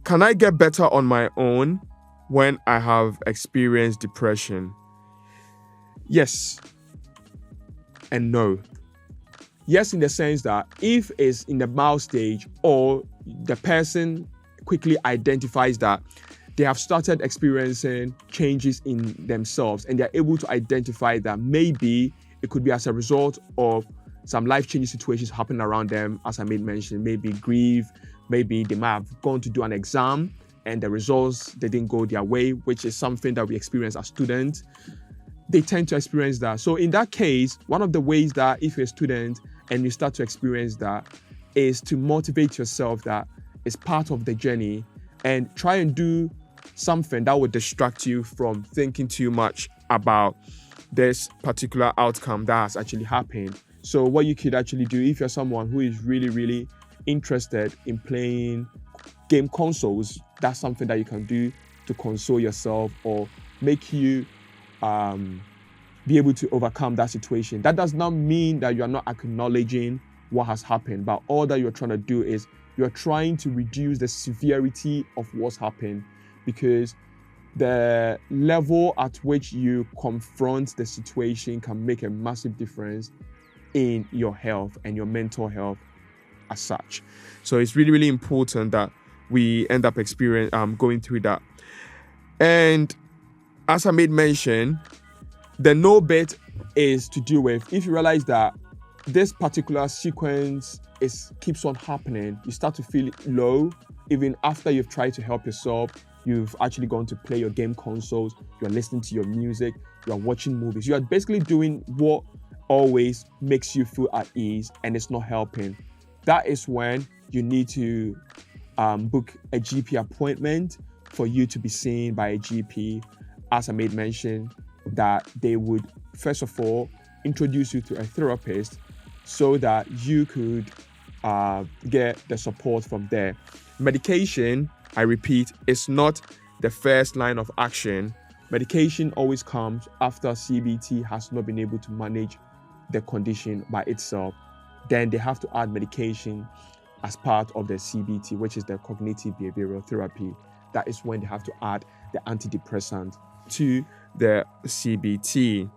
Can I get better on my own when I have experienced depression? Yes and no. Yes, in the sense that if it's in the mild stage or the person quickly identifies that they have started experiencing changes in themselves and they're able to identify that maybe it could be as a result of some life-changing situations happening around them, as I made mention, maybe grief, maybe they might have gone to do an exam and the results, they didn't go their way, which is something that we experience as students. They tend to experience that. So in that case, one of the ways that if you're a student and you start to experience that is to motivate yourself that it's part of the journey and try and do something that would distract you from thinking too much about this particular outcome that has actually happened. So what you could actually do if you're someone who is really, really interested in playing game consoles, that's something that you can do to console yourself or make you be able to overcome that situation. That does not mean that you are not acknowledging what has happened, but all that you're trying to do is you're trying to reduce the severity of what's happened, because the level at which you confront the situation can make a massive difference in your health and your mental health as such. So it's really, really important that we end up going through that. And as I made mention, the no bit is to do with if you realize that this particular sequence keeps on happening, you start to feel low even after you've tried to help yourself. You've actually gone to play your game consoles, you're listening to your music, you're watching movies. You are basically doing what always makes you feel at ease and it's not helping. That is when you need to book a GP appointment for you to be seen by a GP. As I made mention, that they would first of all introduce you to a therapist so that you could get the support from there. Medication, I repeat, is not the first line of action. Medication always comes after CBT has not been able to manage the condition by itself. Then they have to add medication as part of the CBT, which is the cognitive behavioral therapy. That is when they have to add the antidepressant to the CBT.